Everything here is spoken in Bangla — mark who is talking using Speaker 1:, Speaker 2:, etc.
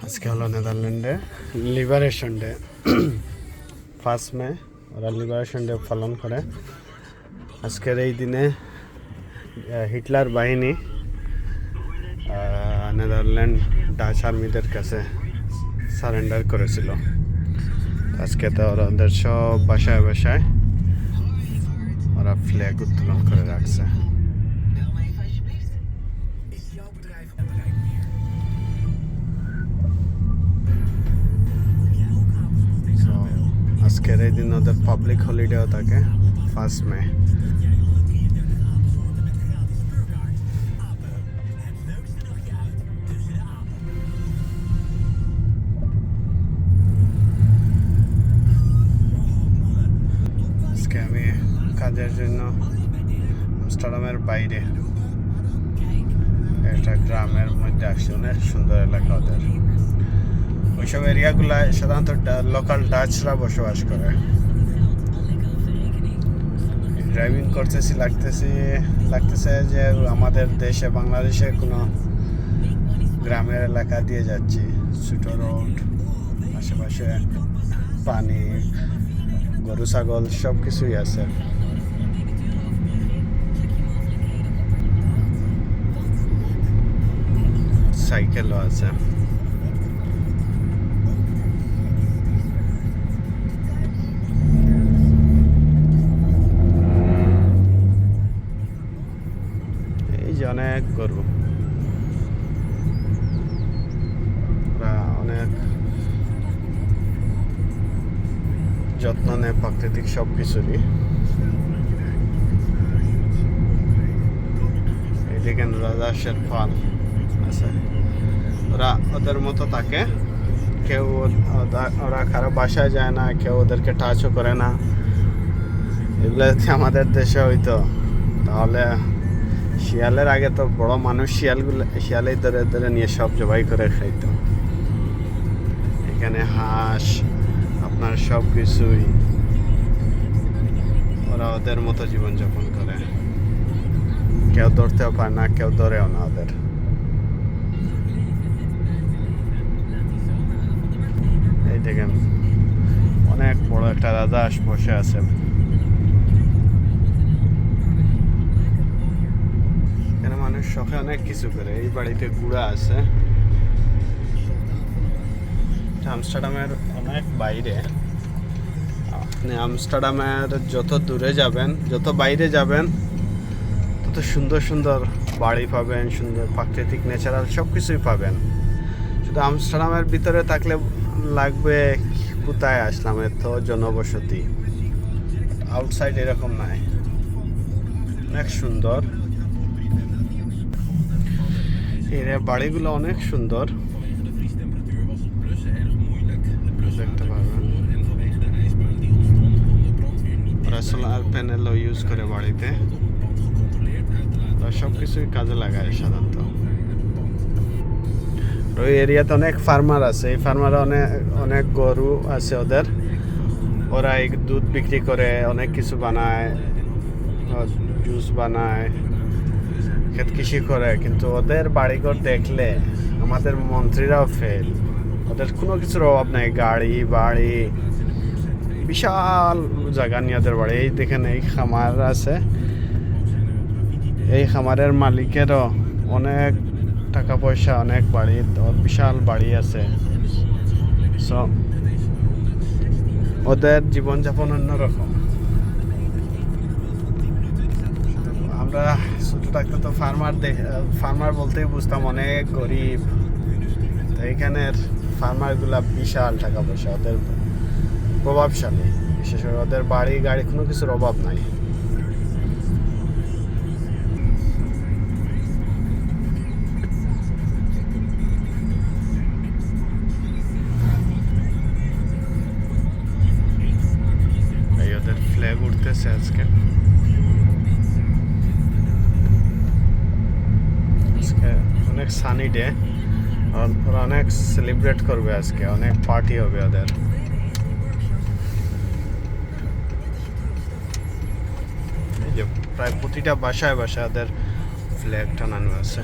Speaker 1: আজকে হলো নেদারল্যান্ডে লিবারেশন ডে 1 মে ওরা লিবারেশন ডে পালন করে। আজকের এই দিনে হিটলার বাহিনী নেদারল্যান্ড ডাচ আর্মিদের কাছে সারেন্ডার করেছিল। আজকে তো ওদের সব বাসায় বাসায় ওরা ফ্ল্যাগ উত্তোলন করে রাখছে। আজকের এই দিন ওদের পাবলিক হলিডেও থাকে 1 মে। আজকে আমি কাজের জন্য আমস্টারডামের বাইরে একটা গ্রামের মধ্যে আসছি। অনেক সুন্দর এলাকা ওদের। ওইসব এরিয়াগুলায় সাধারণত লোকাল ডাচরা বসবাস করে। ড্রাইভিং করতেছি লাগতেছে যে আমাদের দেশে বাংলাদেশে কোনো গ্রামের এলাকা দিয়ে যাচ্ছি। ছোট রোড, আশেপাশে পানি, গরু ছাগল সব কিছুই আছে। সাইকেলও আছে। অনেক গরু, অনেক যত্ন নেয় প্রাকৃতিক সব কিছুরই। এইদিকে রাজাসের ফাল আছে। ওরা ওদের মতো থাকে, কেউ ওরা কারো বাসায় যায় না, কেউ ওদেরকে টাচও করে না। এগুলো যদি আমাদের দেশে হইতো তাহলে শিয়ালের আগে তো বড় মানুষ শিয়ালেই ধরে ধরে নিয়ে সব জবাই করে খাইতো। এখানে হাঁস আপনার সব কিছুই, ওরা ওদের মতো জীবনযাপন করে। কেউ ধরতেও পারে না, কেউ ধরেও না ওদের। এই দেখেন অনেক বড় একটা রাজহাঁস বসে আছে। মানুষ শখে অনেক কিছু করে। এই বাড়িতে গুড়া আছে। আমস্টারডামের অনেক বাইরে। আপনি আমস্টারডামের যত দূরে যাবেন, যত বাইরে যাবেন, তত সুন্দর সুন্দর বাড়ি পাবেন, সুন্দর প্রাকৃতিক ন্যাচারাল সব কিছুই পাবেন। শুধু আমস্টারডামের ভিতরে থাকলে লাগবে কোথায় আসলাম, এত জনবসতি। আউটসাইড এরকম নাই, অনেক সুন্দর। এর বাড়িগুলো অনেক সুন্দর, দেখতে পারবেন। ওরা সোলার প্যানেলও ইউজ করে বাড়িতে। সব কিছুই কাজে লাগায় সাধারণত। ওই এরিয়াতে অনেক ফার্মার আছে। এই ফার্মার অনেক গরু আছে ওদের। ওরা এই দুধ বিক্রি করে অনেক কিছু বানায়, জুস বানায়, ক্ষেত কৃষি করে। কিন্তু ওদের বাড়িঘর দেখলে আমাদের মন্ত্রীরাও ফেল। ওদের কোনো কিছুর অভাব নাই, গাড়ি বাড়ি, বিশাল জায়গা নিয়ে ওদের বাড়ি। এই দেখেন এই খামার আছে, এই খামারের মালিকেরও অনেক টাকা পয়সা, অনেক বাড়ি, বিশাল বাড়ি আছে। সো ওদের জীবনযাপন অন্যরকম। আমরা ছোট থাকতে তো ফার্মার বলতেই বুঝতাম অনেক গরিব। তো এইখানের ফার্মারগুলা বিশাল টাকা পয়সা, ওদের প্রভাবশালী। বিশেষ করে ওদের বাড়ি গাড়ি কোনো কিছুর অভাব নাই। এই ওদের ফ্ল্যাগ উঠতেছে আজকে। অনেক সানি ডে, ওরা অনেক সেলিব্রেট করবে আজকে, অনেক পার্টি হবে ওদের। এই যে প্রায় প্রতিটা বাসায় বাসায় ওদের ফ্ল্যাগ টানানো আছে।